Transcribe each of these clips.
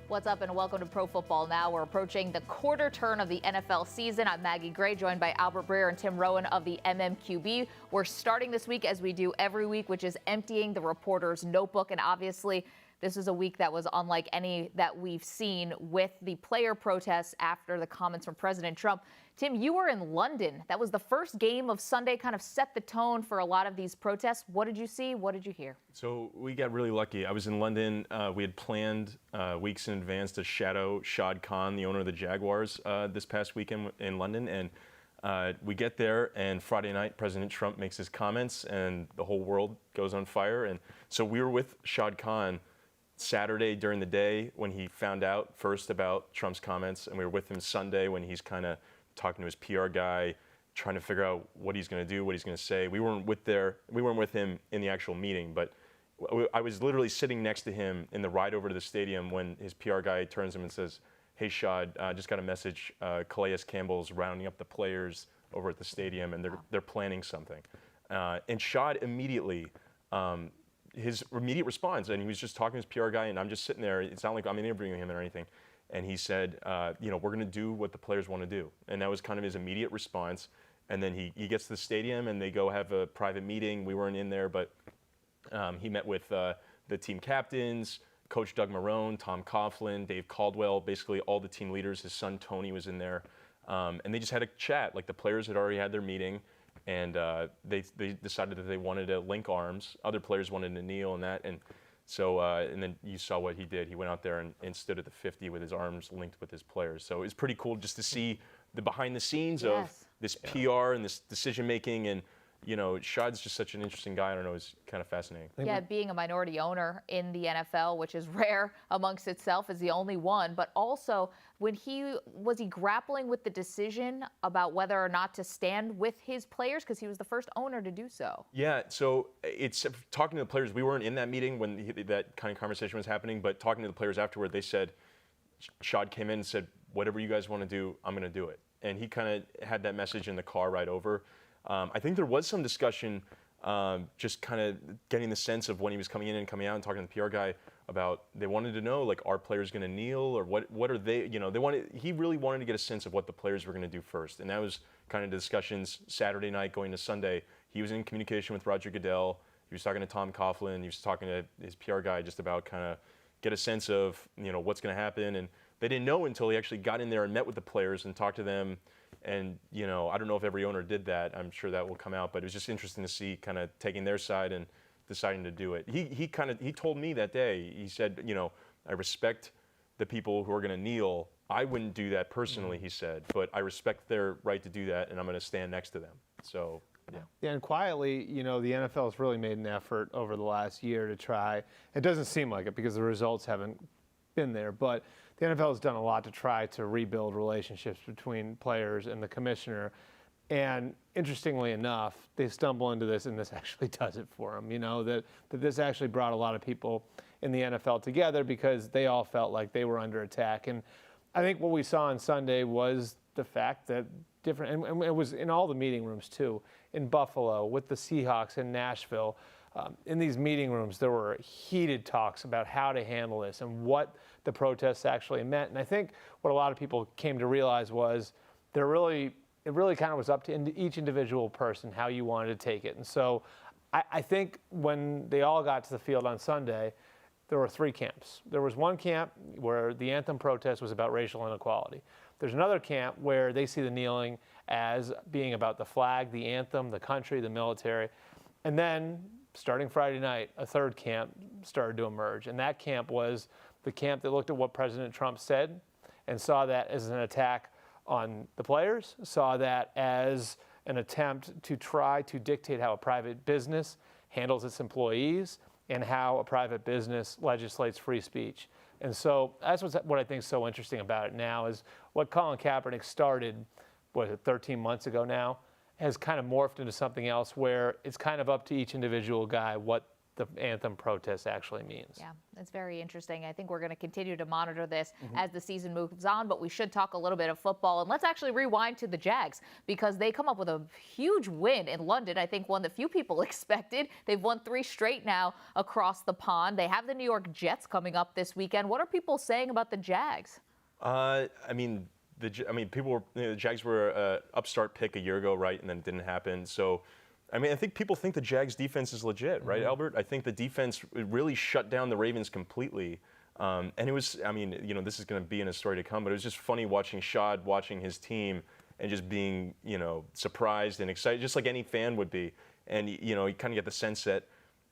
What's up and welcome to Pro Football Now. We're approaching the quarter turn of the NFL season. I'm Maggie Gray, joined by Albert Breer and Tim Rohan of the MMQB. We're starting this week as we do every week, which is emptying the reporter's notebook. And obviously, this is a week that was unlike any that we've seen with the player protests after the comments from President Trump. Tim, you were in London. That was the first game of Sunday, kind of set the tone for a lot of these protests. What did you see? What did you hear? So we got really lucky. I was in London. We had planned weeks in advance to shadow Shad Kahn, the owner of the Jaguars, this past weekend in London. And we get there, and Friday night, President Trump makes his comments, and the whole world goes on fire. And so we were with Shad Kahn Saturday during the day when he found out first about Trump's comments, and we were with him Sunday when he's kind of talking to his PR guy, trying to figure out what he's going to do, what he's going to say. We weren't with him in the actual meeting, but I was literally sitting next to him in the ride over to the stadium when his PR guy turns to him and says, "Hey, Shad, just got a message. Calais Campbell's rounding up the players over at the stadium, and they're planning something." And Shad immediately, his immediate response, and he was just talking to his PR guy, and I'm just sitting there. It's not like I'm interviewing him or anything. And he said, we're going to do what the players want to do. And that was kind of his immediate response. And then he gets to the stadium, and they go have a private meeting. We weren't in there, but he met with the team captains, Coach Doug Marrone, Tom Coughlin, Dave Caldwell, basically all the team leaders. His son Tony was in there. And they just had a chat. Like, the players had already had their meeting, and they decided that they wanted to link arms. Other players wanted to kneel and that. And so, and then you saw what he did. He went out there and stood at the 50 with his arms linked with his players. So it's pretty cool just to see the behind the scenes of this PR and this decision making. And, you know, Shad's just such an interesting guy. I don't know, it's kind of fascinating. Yeah, being a minority owner in the NFL, which is rare amongst itself, is the only one. But also, was he grappling with the decision about whether or not to stand with his players? Because he was the first owner to do so. Yeah, so it's talking to the players. We weren't in that meeting when that kind of conversation was happening, but talking to the players afterward, they said, Shad came in and said, whatever you guys want to do, I'm going to do it. And he kind of had that message in the car ride over. I think there was some discussion, just kind of getting the sense of when he was coming in and coming out and talking to the PR guy about, they wanted to know, like, are players going to kneel, or what are they, you know, he really wanted to get a sense of what the players were going to do first. And that was kind of discussions Saturday night going to Sunday. He was in communication with Roger Goodell. He was talking to Tom Coughlin. He was talking to his PR guy just about kind of get a sense of, you know, what's going to happen. And they didn't know until he actually got in there and met with the players and talked to them. And, you know, I don't know if every owner did that. I'm sure that will come out, but it was just interesting to see kind of taking their side and deciding to do it. He told me that day, he said, you know, I respect the people who are going to kneel. I wouldn't do that personally, he said, but I respect their right to do that, and I'm going to stand next to them. So, yeah. Yeah, and quietly, you know, the NFL has really made an effort over the last year to try. It doesn't seem like it because the results haven't been there, but the NFL has done a lot to try to rebuild relationships between players and the commissioner. And interestingly enough, they stumble into this, and this actually does it for them. You know, that this actually brought a lot of people in the NFL together because they all felt like they were under attack. And I think what we saw on Sunday was the fact that and it was in all the meeting rooms too, in Buffalo, with the Seahawks in Nashville. In these meeting rooms, there were heated talks about how to handle this and what the protests actually meant. And I think what a lot of people came to realize was it really kind of was up to each individual person how you wanted to take it. And so I think when they all got to the field on Sunday, there were three camps. There was one camp where the anthem protest was about racial inequality. There's another camp where they see the kneeling as being about the flag, the anthem, the country, the military. And then, starting Friday night, a third camp started to emerge. And that camp was the camp that looked at what President Trump said and saw that as an attack on the players, saw that as an attempt to try to dictate how a private business handles its employees and how a private business legislates free speech. And so that's what I think is so interesting about it now is what Colin Kaepernick started, 13 months ago now, has kind of morphed into something else where it's kind of up to each individual guy what the anthem protest actually means. Yeah, it's very interesting. I think we're going to continue to monitor this as the season moves on, but we should talk a little bit of football. And let's actually rewind to the Jags, because they come up with a huge win in London. I think one that few people expected. They've won 3 straight now across the pond. They have the New York Jets coming up this weekend. What are people saying about the Jags? People were, the Jags were an upstart pick a year ago, right? And then it didn't happen. So, I think people think the Jags defense is legit, right, Albert? I think the defense really shut down the Ravens completely. And it was, this is going to be in a story to come, but it was just funny watching Shad, watching his team, and just being, surprised and excited, just like any fan would be. And, you kind of get the sense that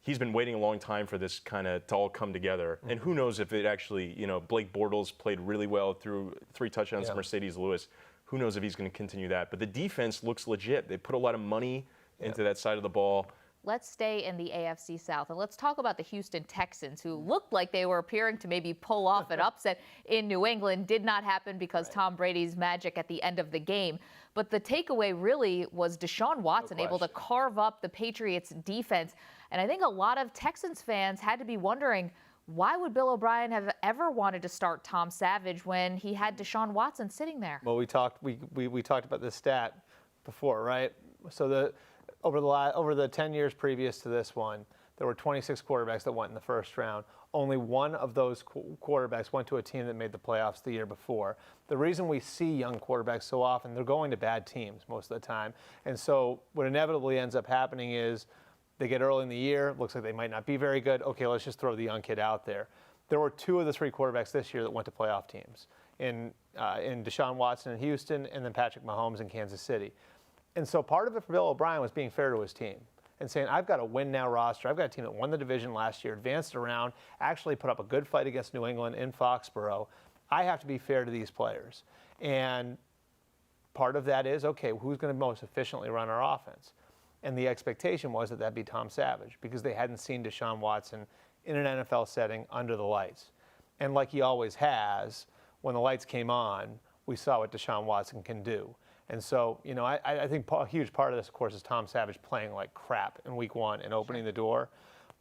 he's been waiting a long time for this kind of to all come together. And who knows if it actually, Blake Bortles played really well through 3 touchdowns to Mercedes Lewis. Who knows if he's going to continue that. But the defense looks legit. They put a lot of money into that side of the ball. Let's stay in the AFC South, and let's talk about the Houston Texans, who looked like they were appearing to maybe pull off an upset in New England. Did not happen because Tom Brady's magic at the end of the game. But the takeaway really was Deshaun Watson able to carve up the Patriots' defense. And I think a lot of Texans fans had to be wondering, why would Bill O'Brien have ever wanted to start Tom Savage when he had Deshaun Watson sitting there? Well, we talked about this stat before, right? So over the 10 years previous to this one, there were 26 quarterbacks that went in the first round. Only one of those quarterbacks went to a team that made the playoffs the year before. The reason we see young quarterbacks so often, they're going to bad teams most of the time. And so what inevitably ends up happening is they get early in the year, looks like they might not be very good. Okay, let's just throw the young kid out there. There were 2 of the 3 quarterbacks this year that went to playoff teams, in Deshaun Watson in Houston and then Patrick Mahomes in Kansas City. And so part of it for Bill O'Brien was being fair to his team and saying, I've got a win-now roster. I've got a team that won the division last year, advanced around, actually put up a good fight against New England in Foxborough. I have to be fair to these players. And part of that is, okay, who's going to most efficiently run our offense? And the expectation was that that'd be Tom Savage, because they hadn't seen Deshaun Watson in an NFL setting under the lights. And like he always has, when the lights came on, we saw what Deshaun Watson can do. And so, I think a huge part of this, of course, is Tom Savage playing like crap in week 1 and opening the door.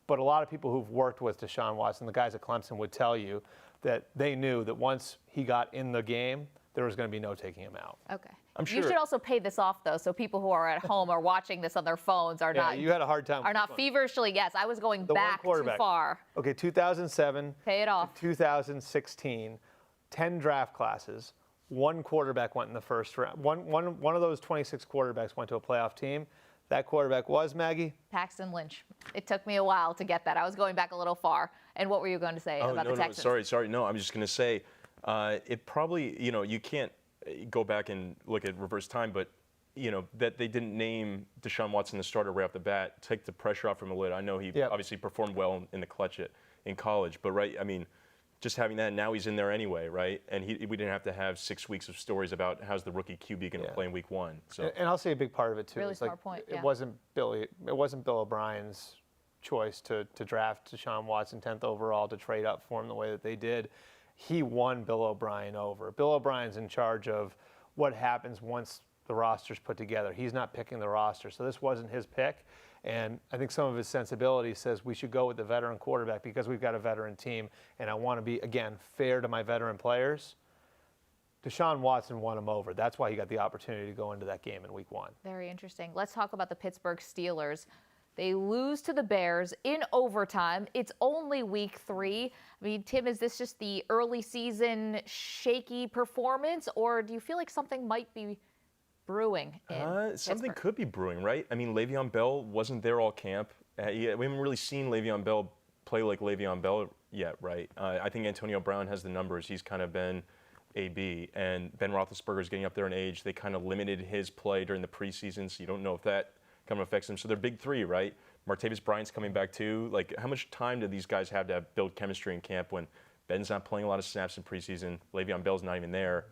But a lot of people who've worked with Deshaun Watson, the guys at Clemson, would tell you that they knew that once he got in the game, there was going to be no taking him out. Okay. I'm sure. You should also pay this off, though, so people who are at home or watching this on their phones are not. You had a hard time. Are not feverishly. Yes, I was going back too far. Okay, 2007. Pay it off. 2016, 10 draft classes. 1 quarterback went in the first round. One of those 26 quarterbacks went to a playoff team. That quarterback was, Maggie? Paxton Lynch. It took me a while to get that. I was going back a little far. And what were you going to say about the Texans? Sorry. No, I'm just going to say it probably, you can't go back and look at reverse time, but, that they didn't name Deshaun Watson the starter right off the bat, take the pressure off from a lid. I know he obviously performed well in the clutch in college, but, just having that, now he's in there anyway, right? And we didn't have to have 6 weeks of stories about how's the rookie QB going to play in week 1. So, and I'll say a big part of it too. Really smart point. It wasn't Bill O'Brien's choice to draft Deshaun Watson 10th overall to trade up for him the way that they did. He won Bill O'Brien over. Bill O'Brien's in charge of what happens once the roster's put together. He's not picking the roster, so this wasn't his pick. And I think some of his sensibility says we should go with the veteran quarterback because we've got a veteran team, and I want to be, again, fair to my veteran players. Deshaun Watson won him over. That's why he got the opportunity to go into that game in week 1. Very interesting. Let's talk about the Pittsburgh Steelers. They lose to the Bears in overtime. It's only week 3. Tim, is this just the early season shaky performance, or do you feel like something might be brewing in something Pittsburgh? could be brewing, right? Le'Veon Bell wasn't there all camp. We haven't really seen Le'Veon Bell play like Le'Veon Bell yet, right? I think Antonio Brown has the numbers. He's kind of been AB, and Ben Roethlisberger is getting up there in age. They kind of limited his play during the preseason, so you don't know if that kind of affects him. So they're big 3, right? Martavis Bryant's coming back too. How much time do these guys have to build chemistry in camp when Ben's not playing a lot of snaps in preseason? Le'Veon Bell's not even there.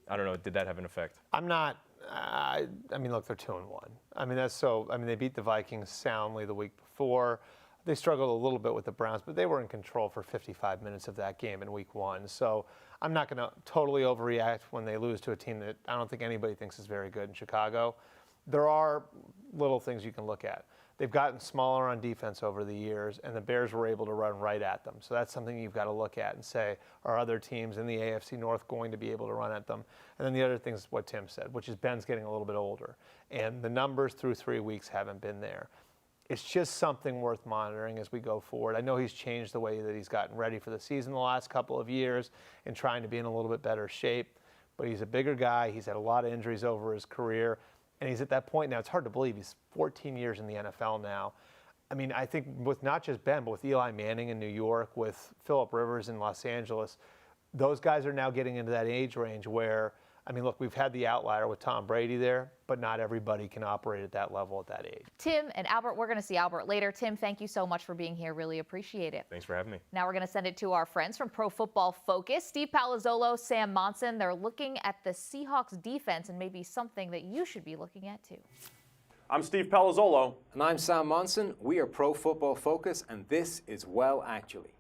I don't know. Did that have an effect? I'm not. Look, they're 2-1. They beat the Vikings soundly the week before. They struggled a little bit with the Browns, but they were in control for 55 minutes of that game in week 1. So I'm not going to totally overreact when they lose to a team that I don't think anybody thinks is very good in Chicago. There are little things you can look at. they've gotten smaller on defense over the years, and the Bears were able to run right at them. So that's something you've got to look at and say, are other teams in the AFC North going to be able to run at them? And then the other thing is what Tim said, which is Ben's getting a little bit older, and the numbers through 3 weeks haven't been there. It's just something worth monitoring as we go forward. I know he's changed the way that he's gotten ready for the season the last couple of years and trying to be in a little bit better shape, but he's a bigger guy. He's had a lot of injuries over his career. And he's at that point now, it's hard to believe, he's 14 years in the NFL now. I mean, I think with not just Ben, but with Eli Manning in New York, with Phillip Rivers in Los Angeles, those guys are now getting into that age range where, I mean, look, we've had the outlier with Tom Brady there, but not everybody can operate at that level at that age. Tim and Albert, we're going to see Albert later. Tim, thank you so much for being here. Really appreciate it. Thanks for having me. Now we're going to send it to our friends from Pro Football Focus. Steve Palazzolo, Sam Monson. They're looking at the Seahawks defense and maybe something that you should be looking at too. I'm Steve Palazzolo. And I'm Sam Monson. We are Pro Football Focus, and this is Well Actually.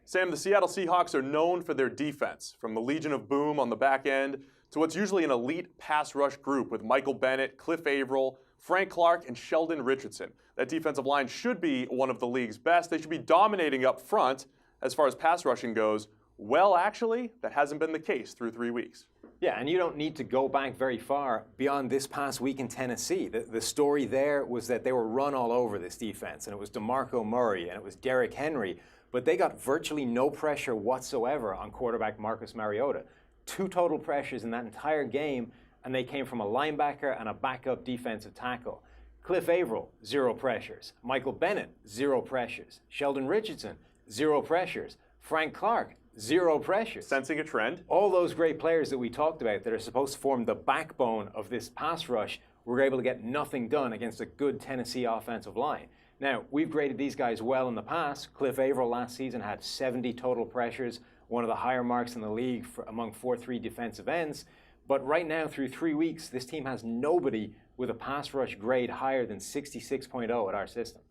Sam, the Seattle Seahawks are known for their defense, from the Legion of Boom on the back end to what's usually an elite pass rush group with Michael Bennett, Cliff Averill, Frank Clark, and Sheldon Richardson. That defensive line should be one of the league's best. They should be dominating up front as far as pass rushing goes. Well, actually, that hasn't been the case through 3 weeks. Yeah, and you don't need to go back very far beyond this past week in Tennessee. The story there was that they were run all over this defense, and it was DeMarco Murray and it was Derrick Henry, but they got virtually no pressure whatsoever on quarterback Marcus Mariota. 2 total pressures in that entire game, and they came from a linebacker and a backup defensive tackle. Cliff Averill, 0 pressures. Michael Bennett, 0 pressures. Sheldon Richardson, 0 pressures. Frank Clark, 0 pressures. Sensing a trend. All those great players that we talked about that are supposed to form the backbone of this pass rush were able to get nothing done against a good Tennessee offensive line. Now, we've graded these guys well in the past. Cliff Averill last season had 70 total pressures, one of the higher marks in the league among 4-3 defensive ends. But right now, through 3 weeks, this team has nobody with a pass rush grade higher than 66.0 at our system.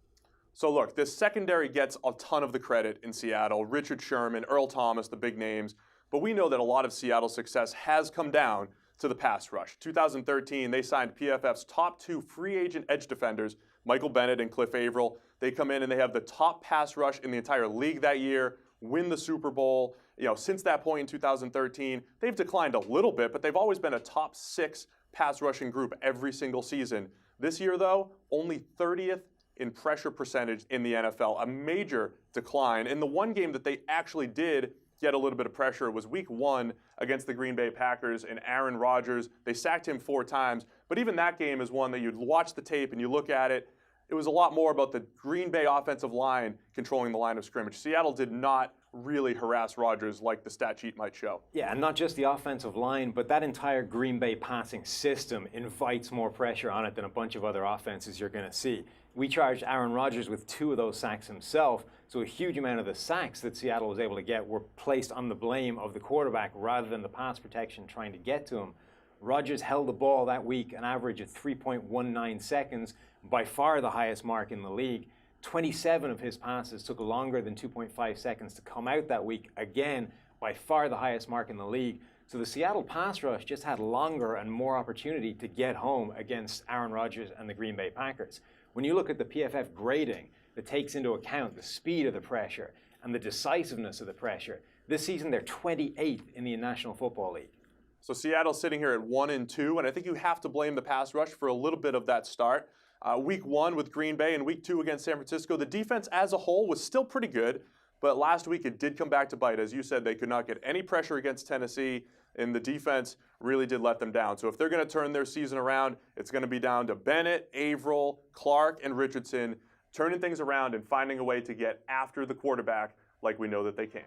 So look, this secondary gets a ton of the credit in Seattle. Richard Sherman, Earl Thomas, the big names. But we know that a lot of Seattle's success has come down to the pass rush. 2013, they signed PFF's top 2 free agent edge defenders, Michael Bennett and Cliff Averill. They come in and they have the top pass rush in the entire league that year, win the Super Bowl. Since that point in 2013, they've declined a little bit, but they've always been a top 6 pass rushing group every single season. This year, though, only 30th in pressure percentage in the NFL, a major decline. In the one game that they actually did get a little bit of pressure was week 1 against the Green Bay Packers and Aaron Rodgers. They sacked him 4 times, but even that game is one that you'd watch the tape and you look at it, it was a lot more about the Green Bay offensive line controlling the line of scrimmage. Seattle did not really harass Rodgers like the stat sheet might show. Yeah, and not just the offensive line, but that entire Green Bay passing system invites more pressure on it than a bunch of other offenses you're going to see. We charged Aaron Rodgers with 2 of those sacks himself, so a huge amount of the sacks that Seattle was able to get were placed on the blame of the quarterback rather than the pass protection trying to get to him. Rodgers held the ball that week an average of 3.19 seconds, by far the highest mark in the league. 27 of his passes took longer than 2.5 seconds to come out that week, again, by far the highest mark in the league. So the Seattle pass rush just had longer and more opportunity to get home against Aaron Rodgers and the Green Bay Packers. When you look at the PFF grading that takes into account the speed of the pressure and the decisiveness of the pressure, this season they're 28th in the National Football League. So Seattle's sitting here at 1-2, and I think you have to blame the pass rush for a little bit of that start. Week 1 with Green Bay and week 2 against San Francisco, the defense as a whole was still pretty good, but last week it did come back to bite. As you said, they could not get any pressure against Tennessee, and the defense really did let them down. So if they're going to turn their season around, it's going to be down to Bennett, Averill, Clark, and Richardson turning things around and finding a way to get after the quarterback like we know that they can.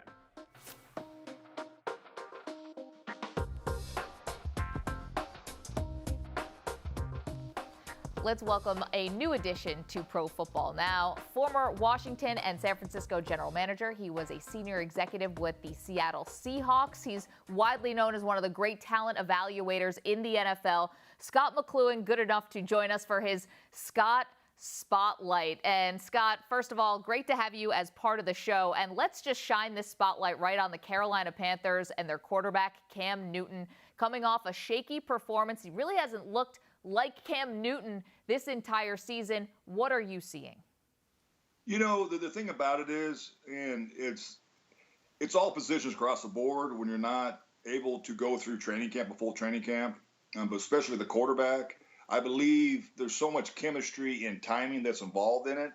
Let's welcome a new addition to Pro Football Now. Former Washington and San Francisco general manager. He was a senior executive with the Seattle Seahawks. He's widely known as one of the great talent evaluators in the NFL. Scott McCloughan, good enough to join us for his Scott Spotlight. And Scott, first of all, great to have you as part of the show. And let's just shine this spotlight right on the Carolina Panthers and their quarterback, Cam Newton, coming off a shaky performance. He really hasn't looked like Cam Newton this entire season. What are you seeing? You know, the thing about it is, and it's all positions across the board when you're not able to go through training camp, a full training camp, but especially the quarterback. I believe there's so much chemistry and timing that's involved in it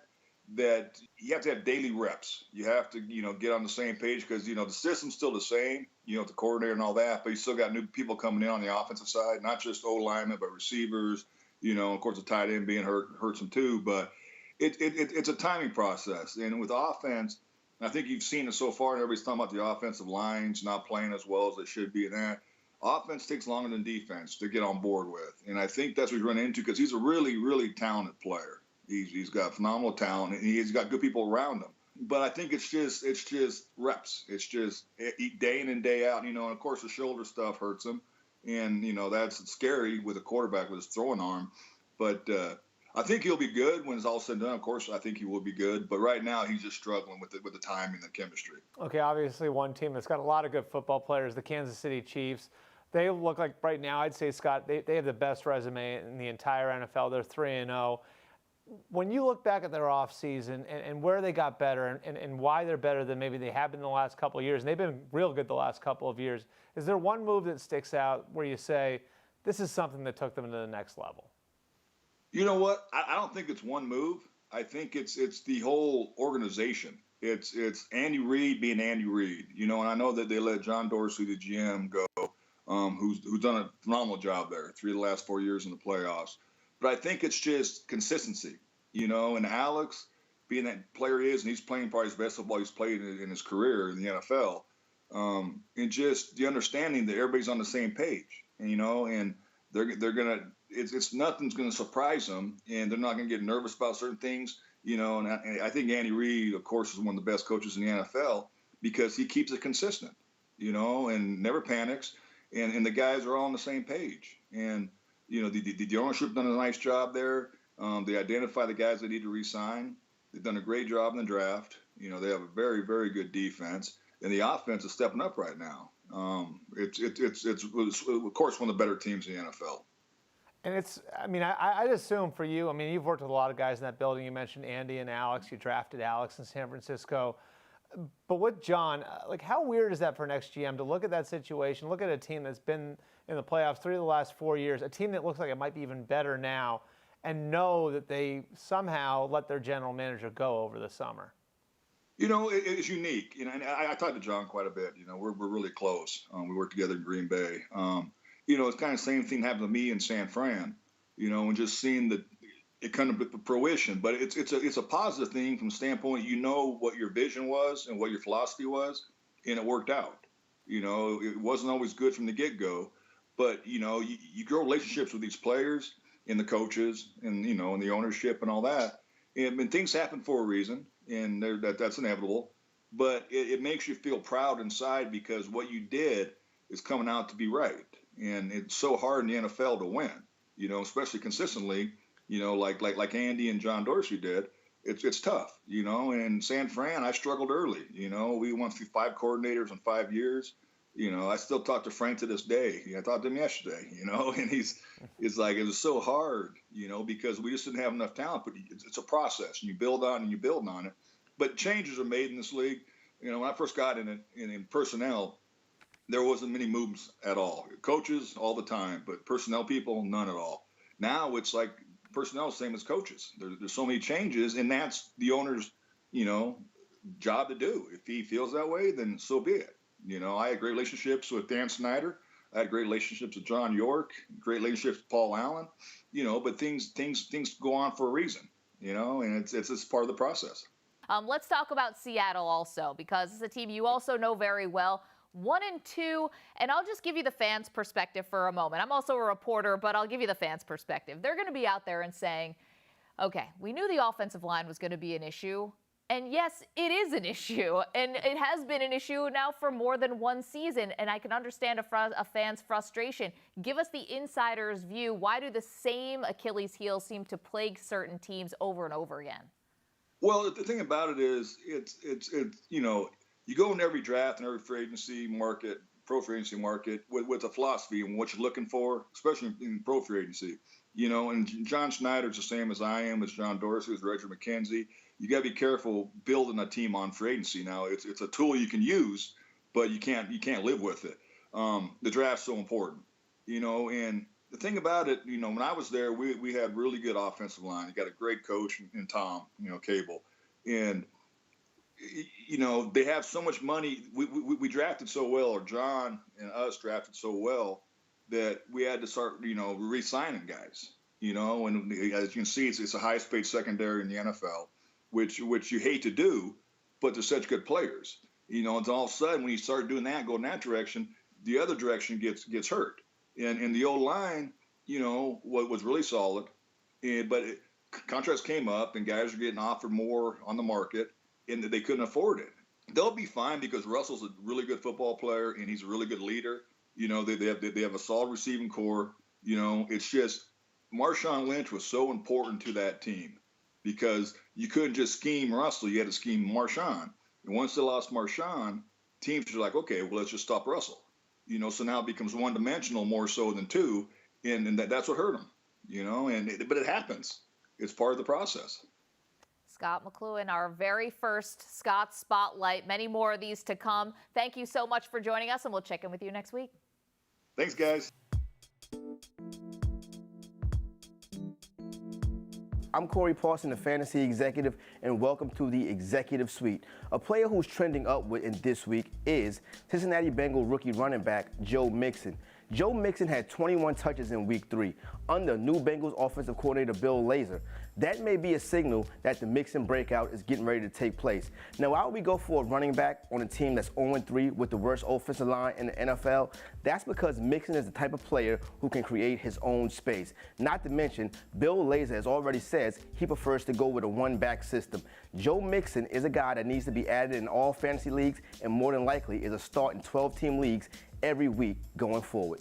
that you have to have daily reps. You have to, get on the same page because, the system's still the same, the coordinator and all that, but you still got new people coming in on the offensive side, not just O-linemen, but receivers, of course the tight end being hurts them too, but it's a timing process. And with offense, I think you've seen it so far, and everybody's talking about the offensive lines not playing as well as they should be in that. Offense takes longer than defense to get on board with. And I think that's what we run into because he's a really, really talented player. He's got phenomenal talent, and he's got good people around him. But I think it's just reps. It's just day in and day out, and of course the shoulder stuff hurts him. And, that's scary with a quarterback with his throwing arm. But I think he'll be good when it's all said and done. Of course, I think he will be good. But right now, he's just struggling with the timing and the chemistry. Okay, obviously one team that's got a lot of good football players, the Kansas City Chiefs. They look like right now, I'd say, Scott, they have the best resume in the entire NFL. They're 3-0. When you look back at their offseason and where they got better and why they're better than maybe they have been the last couple of years, and they've been real good the last couple of years, is there one move that sticks out where you say, this is something that took them to the next level? You know what? I don't think it's one move. I think it's the whole organization. It's Andy Reid being Andy Reid. And I know that they let John Dorsey, the GM, go, who's done a phenomenal job there, 3 of the last 4 years in the playoffs. But I think it's just consistency, and Alex, being that player he is, and he's playing probably his best football he's played in his career in the NFL, and just the understanding that everybody's on the same page, and they're going to, it's nothing's going to surprise them, and they're not going to get nervous about certain things, and I think Andy Reid, of course, is one of the best coaches in the NFL because he keeps it consistent, and never panics, and the guys are all on the same page, and the ownership done a nice job there. They identify the guys they need to re-sign. They've done a great job in the draft. They have a very, very good defense, and the offense is stepping up right now. It's of course one of the better teams in the NFL. And I'd assume for you, you've worked with a lot of guys in that building. You mentioned Andy and Alex. You drafted Alex in San Francisco. But with John, how weird is that for an ex-GM to look at that situation, look at a team that's been in the playoffs 3 of the last 4 years, a team that looks like it might be even better now, and know that they somehow let their general manager go over the summer? It's unique. And I talked to John quite a bit. We're really close. We work together in Green Bay. It's kind of the same thing happened to me in San Fran, and just seeing it kind of fruition. But it's a positive thing from the standpoint, what your vision was and what your philosophy was, and it worked out. It wasn't always good from the get-go, but, you grow relationships with these players and the coaches and, and the ownership and all that. And things happen for a reason, and that's inevitable. But it makes you feel proud inside because what you did is coming out to be right. And it's so hard in the NFL to win, especially consistently, like Andy and John Dorsey did. It's tough, and San Fran, I struggled early. We went through 5 coordinators in 5 years. I still talk to Frank to this day. I talked to him yesterday, and it's like, it was so hard, because we just didn't have enough talent, but it's a process, and you build on it. But changes are made in this league. When I first got in it, in personnel, there wasn't many moves at all. Coaches all the time, but personnel people, none at all. Now it's like personnel, same as coaches. There's so many changes, and that's the owner's, job to do. If he feels that way, then so be it. I had great relationships with Dan Snyder. I had great relationships with John York, great relationships with Paul Allen, but things go on for a reason, and it's part of the process. Let's talk about Seattle also, because it's a team you also know very well. 1-2, and I'll just give you the fans' perspective for a moment. I'm also a reporter, but I'll give you the fans' perspective. They're going to be out there and saying, okay, we knew the offensive line was going to be an issue. And yes, it is an issue, and it has been an issue now for more than one season, and I can understand a fan's frustration. Give us the insider's view. Why do the same Achilles heels seem to plague certain teams over and over again? Well, the thing about it is, it's you go in every draft and every free agency market, pro free agency market, with a philosophy and what you're looking for, especially in pro free agency. You know, and John Schneider's the same as I am, as John Dorsey, as Roger McKenzie. You got to be careful building a team on free agency. Now, it's a tool you can use, but you can't live with it. The draft's so important, you know. And the thing about it, you know, when I was there, we had really good offensive line. You got a great coach in Tom, you know, Cable, and you know, they have so much money. We drafted so well, or John and us drafted so well, that we had to start, you know, re-signing guys. You know, and as you can see, it's the highest paid secondary in the NFL, which you hate to do, but they're such good players. You know, and all of a sudden, when you start doing that, going that direction, the other direction gets hurt. And the O-line, you know, was really solid, but contracts came up, and guys are getting offered more on the market, and they couldn't afford it. They'll be fine because Russell's a really good football player, and he's a really good leader. You know, they have a solid receiving core. You know, it's just Marshawn Lynch was so important to that team because you couldn't just scheme Russell. You had to scheme Marshawn. And once they lost Marshawn, teams are like, okay, well, let's just stop Russell. You know, so now it becomes one-dimensional more so than two, and that's what hurt them. You know, but it happens. It's part of the process. Scott McCloughan, our very first Scott Spotlight. Many more of these to come. Thank you so much for joining us, and we'll check in with you next week. Thanks, guys. I'm Corey Parson, the Fantasy Executive, and welcome to the Executive Suite. A player who's trending upward in this week is Cincinnati Bengals rookie running back Joe Mixon. Joe Mixon had 21 touches in Week 3 under new Bengals offensive coordinator Bill Lazor. That may be a signal that the Mixon breakout is getting ready to take place. Now, why would we go for a running back on a team that's 0-3 with the worst offensive line in the NFL? That's because Mixon is the type of player who can create his own space. Not to mention, Bill Lazor has already said he prefers to go with a one-back system. Joe Mixon is a guy that needs to be added in all fantasy leagues and more than likely is a start in 12-team leagues every week going forward.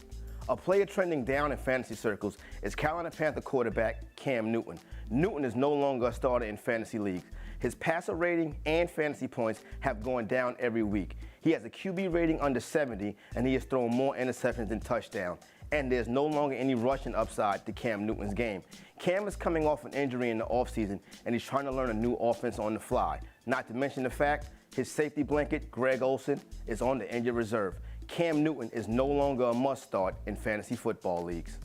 A player trending down in fantasy circles is Carolina Panther quarterback Cam Newton. Newton is no longer a starter in fantasy leagues. His passer rating and fantasy points have gone down every week. He has a QB rating under 70, and he has thrown more interceptions than touchdowns. And there's no longer any rushing upside to Cam Newton's game. Cam is coming off an injury in the offseason, and he's trying to learn a new offense on the fly. Not to mention the fact his safety blanket, Greg Olsen, is on the injured reserve. Cam Newton is no longer a must-start in fantasy football leagues.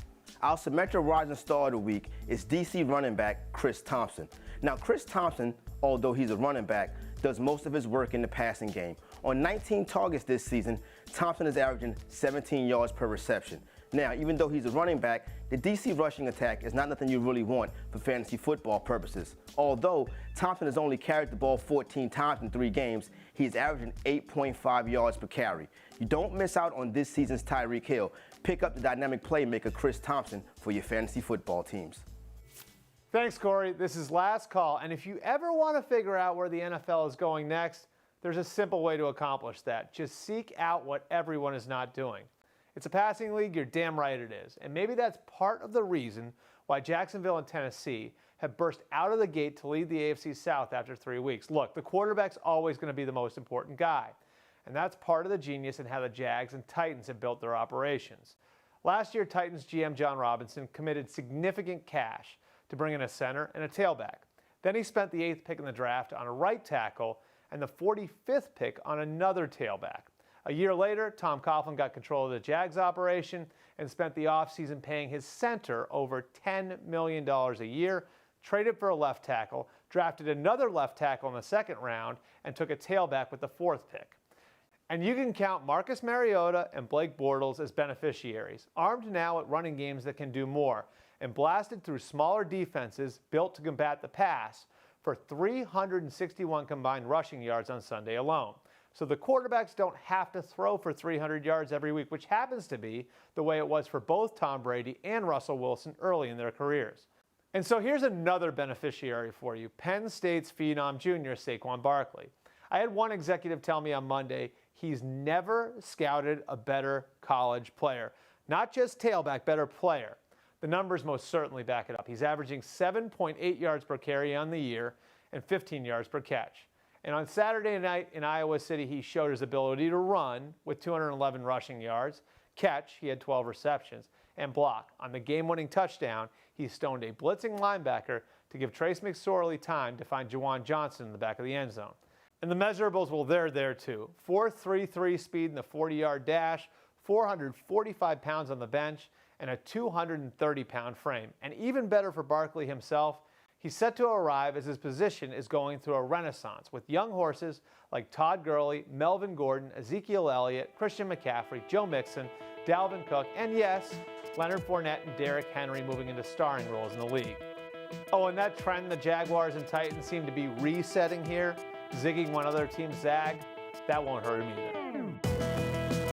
Our Symetra Rising Star of the Week is DC running back Chris Thompson. Now, Chris Thompson, although he's a running back, does most of his work in the passing game. On 19 targets this season, Thompson is averaging 17 yards per reception. Now, even though he's a running back, the DC rushing attack is not nothing you really want for fantasy football purposes. Although Thompson has only carried the ball 14 times in 3 games, he's averaging 8.5 yards per carry. You don't miss out on this season's Tyreek Hill. Pick up the dynamic playmaker Chris Thompson for your fantasy football teams. Thanks, Corey. This is Last Call, and if you ever want to figure out where the NFL is going next, there's a simple way to accomplish that. Just seek out what everyone is not doing. It's a passing league, you're damn right it is. And maybe that's part of the reason why Jacksonville and Tennessee have burst out of the gate to lead the AFC South after 3 weeks. Look, the quarterback's always going to be the most important guy. And that's part of the genius in how the Jags and Titans have built their operations. Last year, Titans GM John Robinson committed significant cash to bring in a center and a tailback. Then he spent the 8th pick in the draft on a right tackle and the 45th pick on another tailback. A year later, Tom Coughlin got control of the Jags operation and spent the offseason paying his center over $10 million a year, traded for a left tackle, drafted another left tackle in the 2nd round, and took a tailback with the 4th pick. And you can count Marcus Mariota and Blake Bortles as beneficiaries, armed now at running games that can do more, and blasted through smaller defenses built to combat the pass for 361 combined rushing yards on Sunday alone. So the quarterbacks don't have to throw for 300 yards every week, which happens to be the way it was for both Tom Brady and Russell Wilson early in their careers. And so here's another beneficiary for you, Penn State's phenom junior Saquon Barkley. I had one executive tell me on Monday he's never scouted a better college player. Not just tailback, better player. The numbers most certainly back it up. He's averaging 7.8 yards per carry on the year and 15 yards per catch. And on Saturday night in Iowa City, he showed his ability to run with 211 rushing yards. Catch, he had 12 receptions. and block. On the game-winning touchdown, he stoned a blitzing linebacker to give Trace McSorley time to find Juwan Johnson in the back of the end zone. And the measurables, well, they're there too. 4.33 speed in the 40-yard dash, 445 pounds on the bench, and a 230-pound frame. And even better for Barkley himself, he's set to arrive as his position is going through a renaissance with young horses like Todd Gurley, Melvin Gordon, Ezekiel Elliott, Christian McCaffrey, Joe Mixon, Dalvin Cook, and yes, Leonard Fournette and Derrick Henry moving into starring roles in the league. Oh, and that trend the Jaguars and Titans seem to be resetting here, zigging when other teams zag, that won't hurt him either.